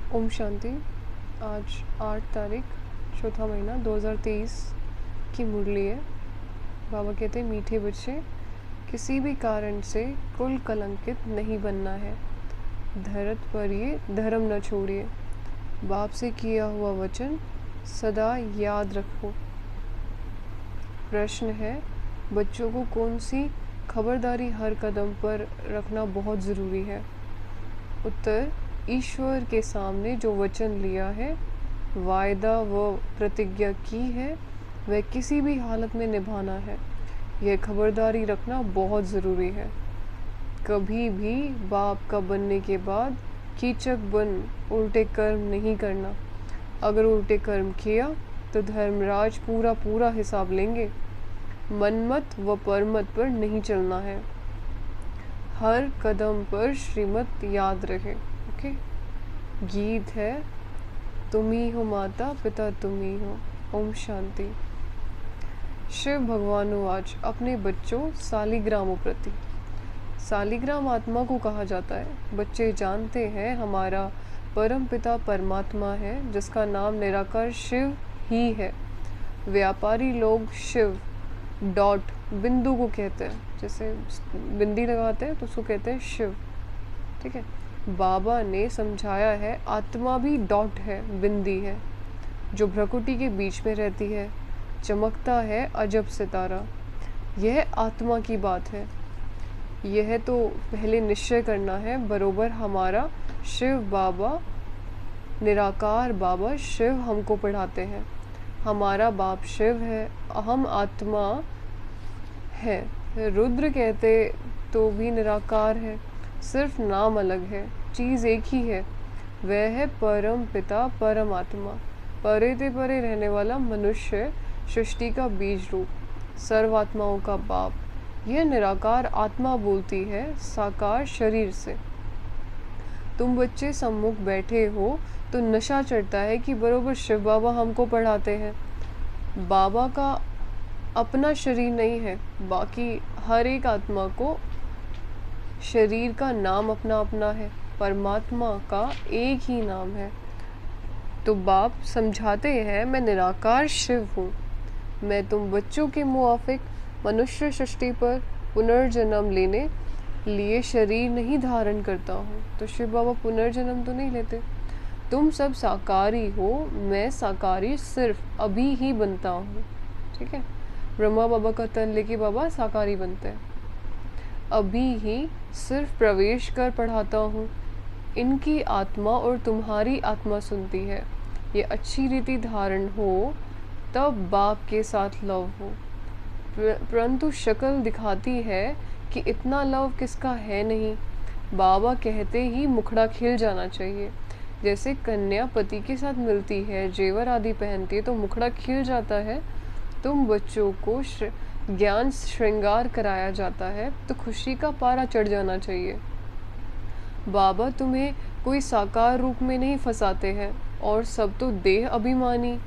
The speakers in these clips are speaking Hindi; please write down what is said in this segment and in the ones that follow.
ओम शांति। आज 8 तारीख चौथा महीना 2023 की मुरली है। बाबा कहते हैं मीठे बच्चे, किसी भी कारण से कुल कलंकित नहीं बनना है। धरत पर ये धर्म न छोड़िए। बाप से किया हुआ वचन सदा याद रखो। प्रश्न है, बच्चों को कौन सी खबरदारी हर कदम पर रखना बहुत ज़रूरी है? उत्तर, ईश्वर के सामने जो वचन लिया है, वायदा व प्रतिज्ञा की है, वह किसी भी हालत में निभाना है। यह खबरदारी रखना बहुत ज़रूरी है। कभी भी बाप का बनने के बाद कीचक बन उल्टे कर्म नहीं करना। अगर उल्टे कर्म किया तो धर्मराज पूरा हिसाब लेंगे। मनमत व परमत पर नहीं चलना है। हर कदम पर श्रीमत याद रहे। ओके। गीत है, तुम ही हो माता पिता तुम ही हो। ओम शांति। शिव भगवान आज अपने बच्चों सालिग्रामों प्रति। सालिग्राम आत्मा को कहा जाता है। बच्चे जानते हैं हमारा परम पिता परमात्मा है, जिसका नाम निराकार शिव ही है। व्यापारी लोग शिव डॉट बिंदु को कहते हैं, जैसे बिंदी लगाते हैं तो उसको कहते हैं शिव। ठीक है। बाबा ने समझाया है आत्मा भी डॉट है, बिंदी है, जो भ्रकुटी के बीच में रहती है, चमकता है अजब सितारा। यह आत्मा की बात है। यह तो पहले निश्चय करना है बरोबर। हमारा शिव बाबा, निराकार बाबा शिव हमको पढ़ाते हैं। हमारा बाप शिव है, हम आत्मा है। रुद्र कहते तो भी निराकार है, सिर्फ नाम अलग है, चीज़ एक ही है। वह है परम पिता परमात्मा, परे ते परे रहने वाला मनुष्य, सृष्टि का बीज रूप, सर्वात्माओं का बाप। यह निराकार आत्मा बोलती है साकार शरीर से। तुम बच्चे सम्मुख बैठे हो तो नशा चढ़ता है कि बरोबर शिव बाबा हमको पढ़ाते हैं। बाबा का अपना शरीर नहीं है, बाकी हर एक आत्मा को शरीर का नाम अपना अपना है। परमात्मा का एक ही नाम है। तो बाप समझाते हैं, मैं निराकार शिव हूँ। मैं तुम बच्चों के मुआफिक मनुष्य सृष्टि पर पुनर्जन्म लेने लिए शरीर नहीं धारण करता हूँ। तो शिव बाबा पुनर्जन्म तो नहीं लेते। तुम सब साकारी हो, मैं साकारी सिर्फ अभी ही बनता हूँ। ठीक है। ब्रह्मा बाबा का तन लेके बाबा साकारी बनते हैं। अभी ही सिर्फ प्रवेश कर पढ़ाता हूँ। इनकी आत्मा और तुम्हारी आत्मा सुनती है। ये अच्छी रीति धारण हो तब बाप के साथ लव हो। परंतु शक्ल दिखाती है कि इतना लव किसका है नहीं। बाबा कहते ही मुखड़ा खिल जाना चाहिए। जैसे कन्या पति के साथ मिलती है, जेवर आदि पहनती है तो मुखड़ा खिल जाता है। तुम बच्चों को ज्ञान श्रृंगार कराया जाता है तो खुशी का पारा चढ़ जाना चाहिए। बाबा तुम्हें कोई साकार रूप में नहीं फंसाते हैं, और सब तो देह अभिमानी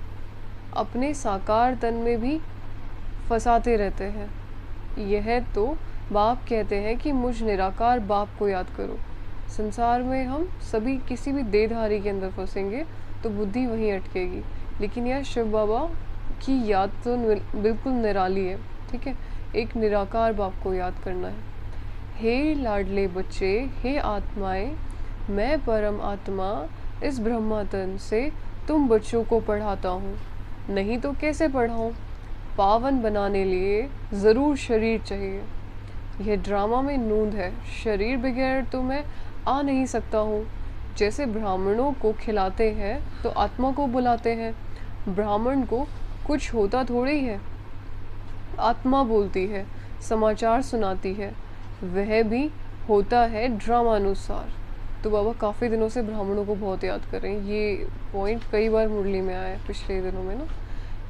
अपने साकार तन में भी फंसाते रहते हैं। यह तो बाप कहते हैं कि मुझ निराकार बाप को याद करो। संसार में हम सभी किसी भी देहधारी के अंदर फंसेंगे तो बुद्धि वहीं अटकेगी, लेकिन यह शिव बाबा की याद तो बिल्कुल निराली है। ठीक है। एक निराकार बाप को याद करना है। हे लाडले बच्चे, हे आत्माएं, मैं परम आत्मा इस ब्रह्मातन से तुम बच्चों को पढ़ाता हूँ। नहीं तो कैसे पढ़ाऊँ? पावन बनाने लिए ज़रूर शरीर चाहिए। यह ड्रामा में नूंद है। शरीर बगैर तो मैं आ नहीं सकता हूँ। जैसे ब्राह्मणों को खिलाते हैं तो आत्मा को बुलाते हैं। ब्राह्मण को कुछ होता थोड़ी है, आत्मा बोलती है, समाचार सुनाती है, वह भी होता है ड्रामानुसार। तो बाबा काफ़ी दिनों से ब्राह्मणों को बहुत याद कर रहे हैं। ये पॉइंट कई बार मुरली में आया है पिछले दिनों में ना।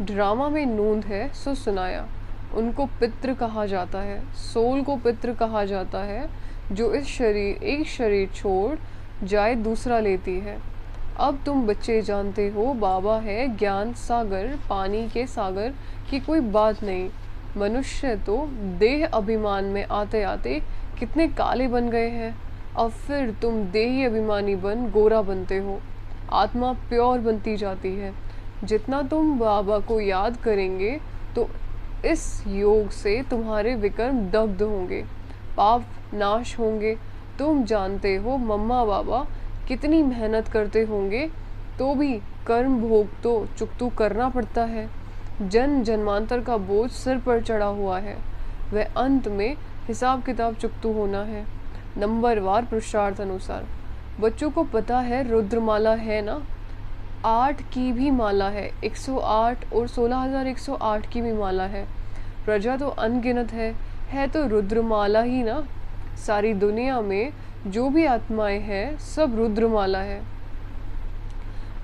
ड्रामा में नूंद है सो सुनाया। उनको पितृ कहा जाता है, सोल को पितृ कहा जाता है, जो इस शरीर एक शरीर छोड़ जाए दूसरा लेती है। अब तुम बच्चे जानते हो बाबा है ज्ञान सागर, पानी के सागर की कोई बात नहीं। मनुष्य तो देह अभिमान में आते आते कितने काले बन गए हैं। अब फिर तुम देही अभिमानी बन गोरा बनते हो। आत्मा प्योर बनती जाती है। जितना तुम बाबा को याद करेंगे तो इस योग से तुम्हारे विकर्म दग्ध होंगे, पाप नाश होंगे। तुम जानते हो मम्मा बाबा कितनी मेहनत करते होंगे, तो भी कर्म भोग तो चुकतू करना पड़ता है। जन्म जन्मांतर का बोझ सिर पर चढ़ा हुआ है, वह अंत में हिसाब किताब चुकतू होना है, नंबरवार पुरुषार्थ अनुसार। बच्चों को पता है रुद्रमाला है ना, 8 की भी माला है, 108 और 16,108 की भी माला है। प्रजा तो अनगिनत है तो रुद्रमाला ही ना। सारी दुनिया में जो भी आत्माएं हैं सब रुद्रमाला है।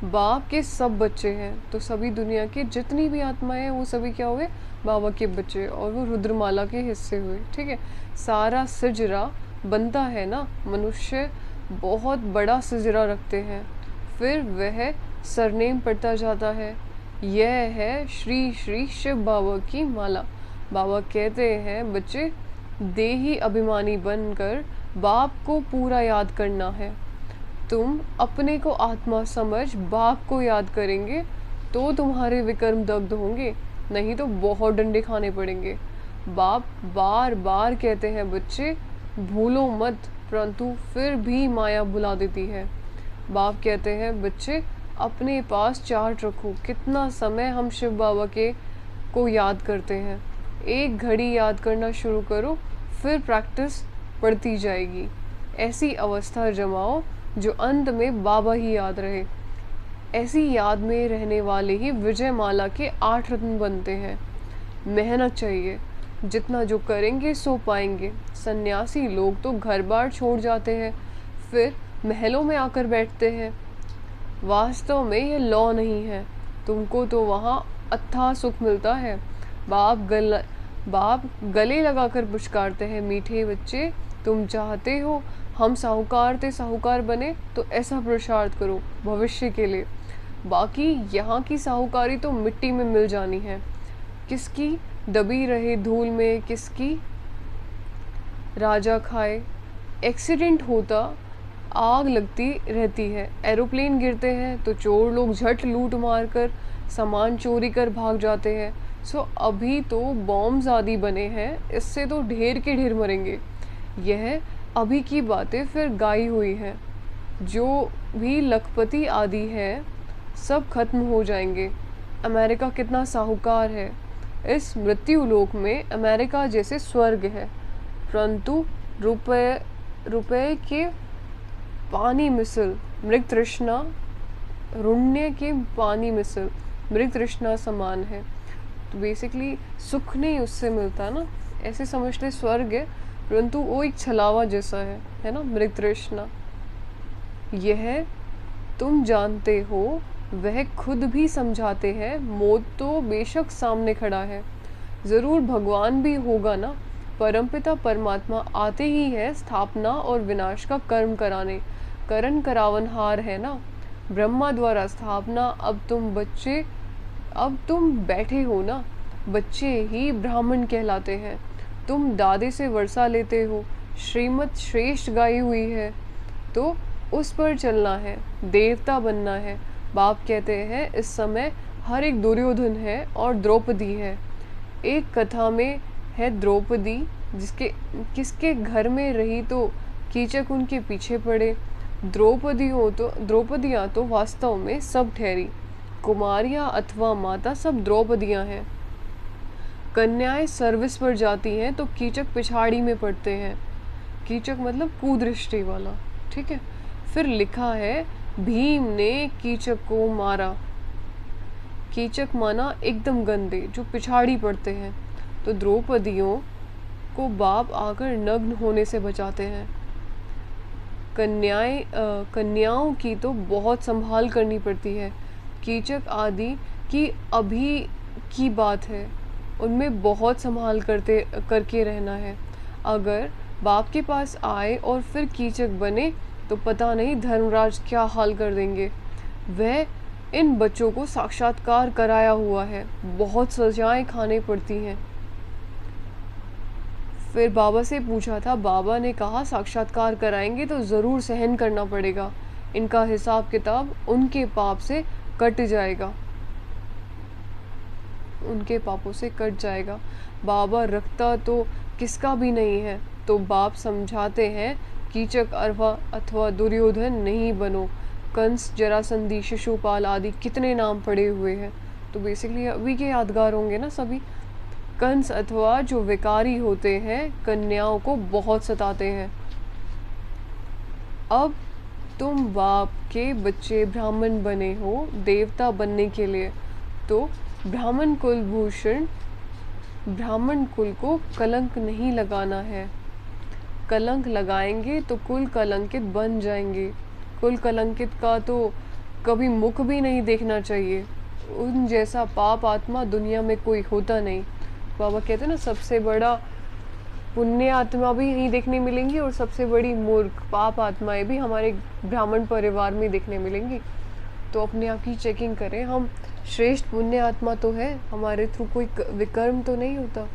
बाप के सब बच्चे हैं, तो सभी दुनिया की जितनी भी आत्माएं हैं वो सभी क्या हुए, बाबा के बच्चे, और वो रुद्रमाला के हिस्से हुए। ठीक है, सारा सिजरा बनता है ना, मनुष्य बहुत बड़ा सिजरा रखते हैं, फिर वह सरनेम पड़ता जाता है। यह है श्री श्री शिव बाबा की माला। बाबा कहते हैं बच्चे, देही अभिमानी बनकर बाप को पूरा याद करना है। तुम अपने को आत्मा समझ बाप को याद करेंगे तो तुम्हारे विकर्म दग्ध होंगे, नहीं तो बहुत डंडे खाने पड़ेंगे। बाप बार बार कहते हैं बच्चे, भूलो मत, परंतु फिर भी माया बुला देती है। बाप कहते हैं बच्चे, अपने पास चार्ट रखो, कितना समय हम शिव बाबा के को याद करते हैं। एक घड़ी याद करना शुरू करो, फिर प्रैक्टिस बढ़ती जाएगी। ऐसी अवस्था जमाओ जो अंत में बाबा ही याद रहे। ऐसी याद में रहने वाले ही विजय माला के 8 रत्न बनते हैं। मेहनत चाहिए, जितना जो करेंगे सो पाएंगे। सन्यासी लोग तो घर बार छोड़ जाते हैं, फिर महलों में आकर बैठते हैं। वास्तव में यह लॉ नहीं है, तुमको तो वहाँ अथाह सुख मिलता है। बाप गले लगाकर पुचकारते हैं, मीठे बच्चे तुम चाहते हो हम साहूकार बने तो ऐसा पुरुषार्थ करो भविष्य के लिए। बाकी यहाँ की साहूकारी तो मिट्टी में मिल जानी है, किसकी दबी रहे धूल में, किसकी राजा खाए। एक्सीडेंट होता आग लगती रहती है, एरोप्लेन गिरते हैं तो चोर लोग झट लूट मार कर सामान चोरी कर भाग जाते हैं। सो अभी तो बॉम्ब्स आदि बने हैं, इससे तो ढेर के ढेर मरेंगे। यह अभी की बातें फिर गाई हुई हैं। जो भी लखपति आदि है सब खत्म हो जाएंगे। अमेरिका कितना साहूकार है, इस मृत्यु लोक में अमेरिका जैसे स्वर्ग है, परंतु रुपए के पानी मिसल मृग तृष्णा, रुण्य के पानी मिसल मृग तृष्णा समान है। तो बेसिकली सुख नहीं उससे मिलता ना, ऐसे समझते स्वर्ग है परंतु वो एक छलावा जैसा है ना, मृग तृष्णा। यह तुम जानते हो, वह खुद भी समझाते हैं। मौत तो बेशक सामने खड़ा है, ज़रूर भगवान भी होगा ना। परमपिता परमात्मा आते ही है स्थापना और विनाश का कर्म कराने, करण करावनहार है ना। ब्रह्मा द्वारा स्थापना, अब तुम बैठे हो ना, बच्चे ही ब्राह्मण कहलाते हैं। तुम दादे से वर्षा लेते हो, श्रीमत श्रेष्ठ गाई हुई है तो उस पर चलना है, देवता बनना है। बाप कहते हैं इस समय हर एक दुर्योधन है और द्रौपदी है। एक कथा में है द्रौपदी, किसके घर में रही तो कीचक उनके पीछे पड़े। द्रौपदियाँ तो वास्तव में सब ठहरी, कुमारियाँ अथवा माता सब द्रौपदियाँ हैं। कन्याएं सर्विस पर जाती हैं तो कीचक पिछाड़ी में पड़ते हैं। कीचक मतलब कुदृष्टि वाला, ठीक है। फिर लिखा है भीम ने कीचक को मारा। कीचक माना एकदम गंदे जो पिछाड़ी पड़ते हैं। तो द्रौपदियों को बाप आकर नग्न होने से बचाते हैं। कन्याओं की तो बहुत संभाल करनी पड़ती है। कीचक आदि की अभी की बात है, उनमें बहुत संभाल करके रहना है। अगर बाप के पास आए और फिर कीचक बने तो पता नहीं धर्मराज क्या हाल कर देंगे। वह इन बच्चों को साक्षात्कार कराया हुआ है, बहुत सजाएं खाने पड़ती हैं। फिर बाबा से पूछा था, बाबा ने कहा साक्षात्कार कराएंगे तो ज़रूर सहन करना पड़ेगा। इनका हिसाब किताब उनके पाप से कट जाएगा, उनके पापों से कट जाएगा। बाबा रखता तो किसका भी नहीं है, तो बाप समझाते हैं कीचक अथवा दुर्योधन नहीं बनो। कंस, जरासंधी, शिशुपाल आदि कितने नाम पड़े हुए हैं, तो बेसिकली अभी के यादगार होंगे ना सभी। कंस अथवा जो विकारी होते हैं कन्याओं को बहुत सताते हैं। अब तुम बाप के बच्चे ब्राह्मण बने हो देवता बनने के लिए, तो ब्राह्मण कुलभूषण ब्राह्मण कुल को कलंक नहीं लगाना है। कलंक लगाएंगे तो कुल कलंकित बन जाएंगे। कुल कलंकित का तो कभी मुख भी नहीं देखना चाहिए। उन जैसा पाप आत्मा दुनिया में कोई होता नहीं। बाबा कहते हैं ना, सबसे बड़ा पुण्य आत्मा भी नहीं देखने मिलेंगी और सबसे बड़ी मूर्ख पाप आत्माएं भी हमारे ब्राह्मण परिवार में देखने मिलेंगी। तो अपने आप की चेकिंग करें, हम श्रेष्ठ पुण्य आत्मा तो है, हमारे थ्रू कोई विकर्म तो नहीं होता।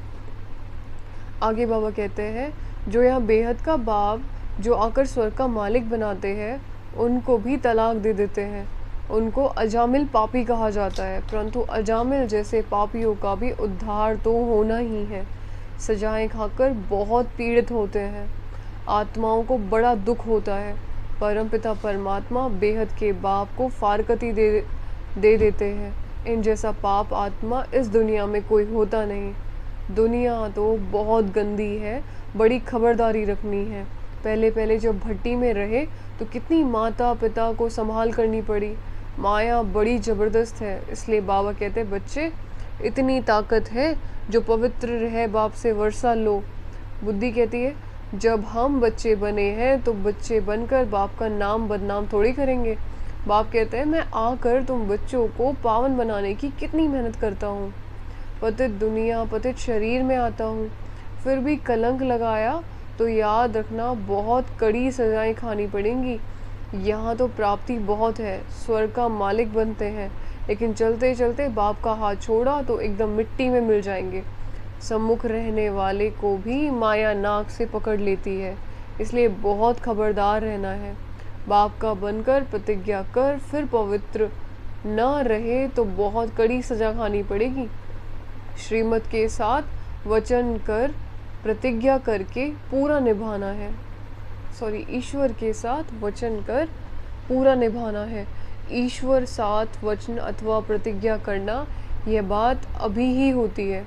आगे बाबा कहते हैं, जो यहाँ बेहद का बाप जो आकर स्वर्ग का मालिक बनाते हैं उनको भी तलाक दे देते हैं। उनको अजामिल पापी कहा जाता है, परंतु अजामिल जैसे पापियों का भी उद्धार तो होना ही है। सजाएं खाकर बहुत पीड़ित होते हैं, आत्माओं को बड़ा दुख होता है। परमपिता परमात्मा बेहद के बाप को फारकती दे देते हैं। इन जैसा पाप आत्मा इस दुनिया में कोई होता नहीं। दुनिया तो बहुत गंदी है, बड़ी खबरदारी रखनी है। पहले पहले जब भट्टी में रहे तो कितनी माता पिता को संभाल करनी पड़ी। माया बड़ी ज़बरदस्त है, इसलिए बाबा कहते बच्चे इतनी ताकत है जो पवित्र रहे बाप से वर्षा लो। बुद्धि कहती है जब हम बच्चे बने हैं तो बच्चे बनकर बाप का नाम बदनाम थोड़ी करेंगे। बाप कहते हैं मैं आकर तुम बच्चों को पावन बनाने की कितनी मेहनत करता हूँ। पतित दुनिया पतित शरीर में आता हूँ, फिर भी कलंक लगाया तो याद रखना बहुत कड़ी सजाएं खानी पड़ेंगी। यहाँ तो प्राप्ति बहुत है, स्वर्ग का मालिक बनते हैं, लेकिन चलते चलते बाप का हाथ छोड़ा तो एकदम मिट्टी में मिल जाएंगे। सम्मुख रहने वाले को भी माया नाक से पकड़ लेती है, इसलिए बहुत खबरदार रहना है। बाप का बनकर प्रतिज्ञा कर फिर पवित्र न रहे तो बहुत कड़ी सजा खानी पड़ेगी। श्रीमत के साथ वचन कर प्रतिज्ञा करके पूरा निभाना है। ईश्वर के साथ वचन कर पूरा निभाना है। ईश्वर साथ वचन अथवा प्रतिज्ञा करना, यह बात अभी ही होती है,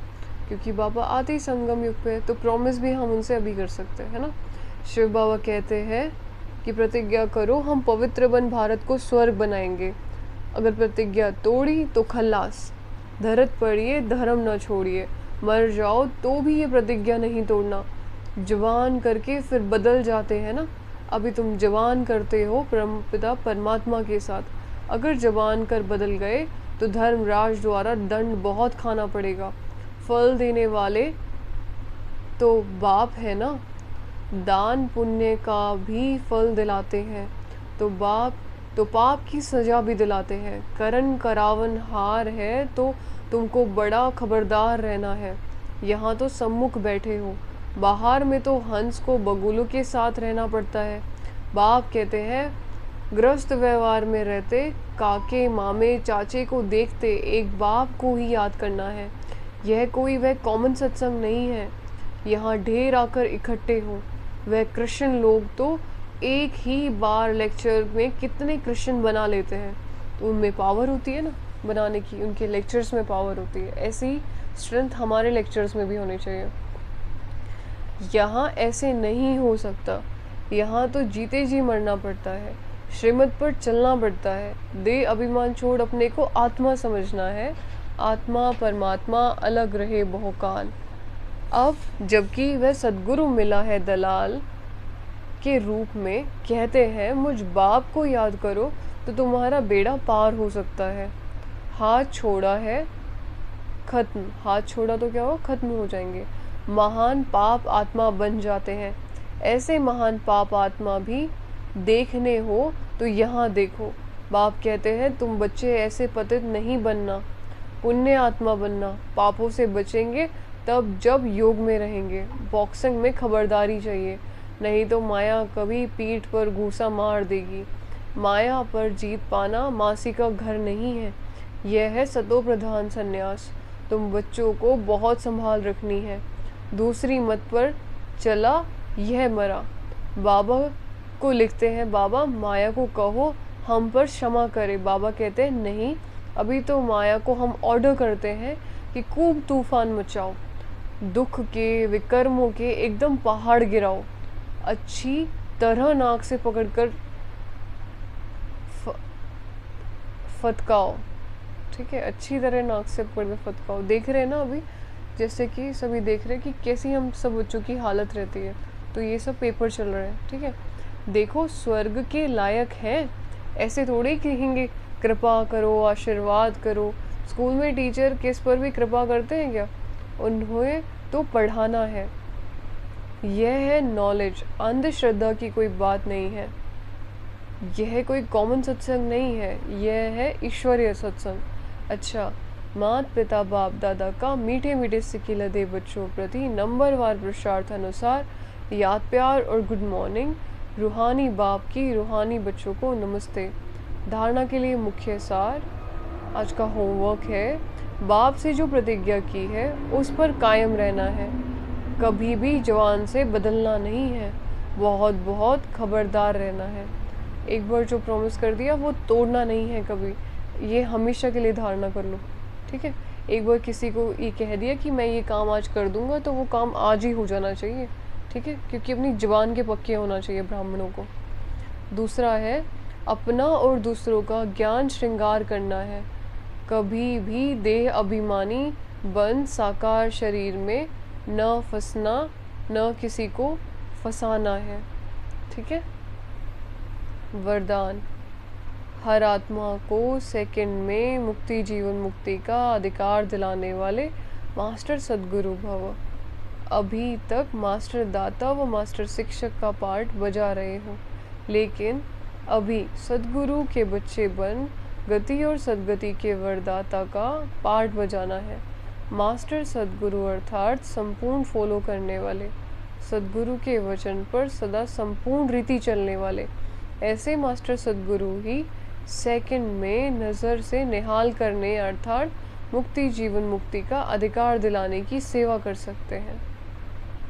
क्योंकि बाबा आते ही संगम युग पे, तो प्रॉमिस भी हम उनसे अभी कर सकते हैं ना। शिव बाबा कहते हैं कि प्रतिज्ञा करो, हम पवित्र बन भारत को स्वर्ग बनाएंगे। अगर प्रतिज्ञा तोड़ी तो खल्लास, धरत पड़िए धर्म न छोड़िए, मर जाओ तो भी ये प्रतिज्ञा नहीं तोड़ना। जवान करके फिर बदल जाते हैं ना, अभी तुम जवान करते हो परमपिता परमात्मा के साथ, अगर जवान कर बदल गए तो धर्मराज द्वारा दंड बहुत खाना पड़ेगा। फल देने वाले तो बाप है ना, दान पुण्य का भी फल दिलाते हैं, तो पाप की सजा भी दिलाते हैं। करण करावन हार है तो तुमको बड़ा खबरदार रहना है। यहाँ तो सम्मुख बैठे हो, बाहर में तो हंस को बगुलों के साथ रहना पड़ता है। बाप कहते हैं ग्रस्त व्यवहार में रहते काके मामे चाचे को देखते एक बाप को ही याद करना है। यह कोई वह कॉमन सत्संग नहीं है, यहाँ ढेर आकर इकट्ठे हो। वह कृष्ण लोग तो एक ही बार लेक्चर में कितने कृष्ण बना लेते हैं, तो उनमें पावर होती है ना बनाने की, उनके लेक्चर्स में पावर होती है। ऐसी स्ट्रेंथ हमारे लेक्चर्स में भी होनी चाहिए। यहाँ ऐसे नहीं हो सकता, यहाँ तो जीते जी मरना पड़ता है, श्रीमत पर चलना पड़ता है। दे अभिमान छोड़ अपने को आत्मा समझना है, आत्मा परमात्मा अलग रहे बहुकाल। अब जबकि वह सद्गुरु मिला है दलाल के रूप में, कहते हैं मुझ बाप को याद करो तो तुम्हारा बेड़ा पार हो सकता है। हाथ छोड़ा है खत्म, हाथ छोड़ा तो क्या हो, खत्म हो जाएंगे। महान पाप आत्मा बन जाते हैं। ऐसे महान पाप आत्मा भी देखने हो तो यहाँ देखो। बाप कहते हैं तुम बच्चे ऐसे पतित नहीं बनना, पुण्य आत्मा बनना। पापों से बचेंगे तब जब योग में रहेंगे। बॉक्सिंग में खबरदारी चाहिए, नहीं तो माया कभी पीठ पर घूसा मार देगी। माया पर जीत पाना मासी का घर नहीं है, यह है सतो प्रधान संन्यास। तुम बच्चों को बहुत संभाल रखनी है। दूसरी मत पर चला यह मरा। बाबा को लिखते हैं, बाबा माया को कहो हम पर क्षमा करे। बाबा कहते हैं नहीं, अभी तो माया को हम ऑर्डर करते हैं कि खूब तूफान मचाओ, दुख के विकर्मों के एकदम पहाड़ गिराओ, अच्छी तरह नाक से पकड़कर फटकाओ। ठीक है, अच्छी तरह नाक से पकड़कर फटकाओ। देख रहे हैं ना अभी, जैसे कि सभी देख रहे हैं कि कैसी हम सब बच्चों की हालत रहती है। तो ये सब पेपर चल रहे हैं, ठीक है। देखो स्वर्ग के लायक हैं, ऐसे थोड़े ही कहेंगे कृपा करो आशीर्वाद करो। स्कूल में टीचर किस पर भी कृपा करते हैं क्या? उन्हें तो पढ़ाना है। यह है नॉलेज, अंधश्रद्धा की कोई बात नहीं है। यह कोई कॉमन सत्संग नहीं है, यह है ईश्वरीय सत्संग। अच्छा, माता पिता बाप दादा का मीठे मीठे सिक्के लदे बच्चों प्रति नंबरवार पुरुषार्थ अनुसार याद प्यार और गुड मॉर्निंग। रूहानी बाप की रूहानी बच्चों को नमस्ते। धारणा के लिए मुख्य सार आज का होमवर्क है, बाप से जो प्रतिज्ञा की है उस पर कायम रहना है, कभी भी जवान से बदलना नहीं है, बहुत बहुत खबरदार रहना है। एक बार जो प्रॉमिस कर दिया वो तोड़ना नहीं है कभी, ये हमेशा के लिए धारणा कर लो, ठीक है। एक बार किसी को ये कह दिया कि मैं ये काम आज कर दूंगा तो वो काम आज ही हो जाना चाहिए, ठीक है, क्योंकि अपनी जुबान के पक्के होना चाहिए ब्राह्मणों को। दूसरा है अपना और दूसरों का ज्ञान श्रृंगार करना है, कभी भी देह अभिमानी बन साकार शरीर में न फंसना, न किसी को फंसाना है, ठीक है। वरदान, हर आत्मा को सेकंड में मुक्ति जीवन मुक्ति का अधिकार दिलाने वाले मास्टर सद्गुरु भव। अभी तक मास्टर दाता व मास्टर शिक्षक का पार्ट बजा रहे हो, लेकिन अभी सद्गुरु के बच्चे बन गति और सद्गति के वरदाता का पार्ट बजाना है। मास्टर सद्गुरु अर्थात संपूर्ण फॉलो करने वाले, सद्गुरु के वचन पर सदा संपूर्ण रीति चलने वाले, ऐसे मास्टर सद्गुरु ही सेकंड में नज़र से निहाल करने अर्थात मुक्ति जीवन मुक्ति का अधिकार दिलाने की सेवा कर सकते हैं।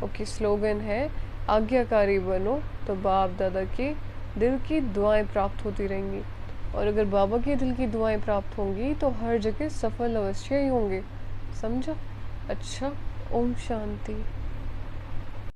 ओके, स्लोगन है आज्ञाकारी बनो तो बाप दादा के दिल की दुआएं प्राप्त होती रहेंगी, और अगर बाबा के दिल की दुआएं प्राप्त होंगी तो हर जगह सफल अवश्य ही होंगे, समझा? अच्छा, ओम शांति।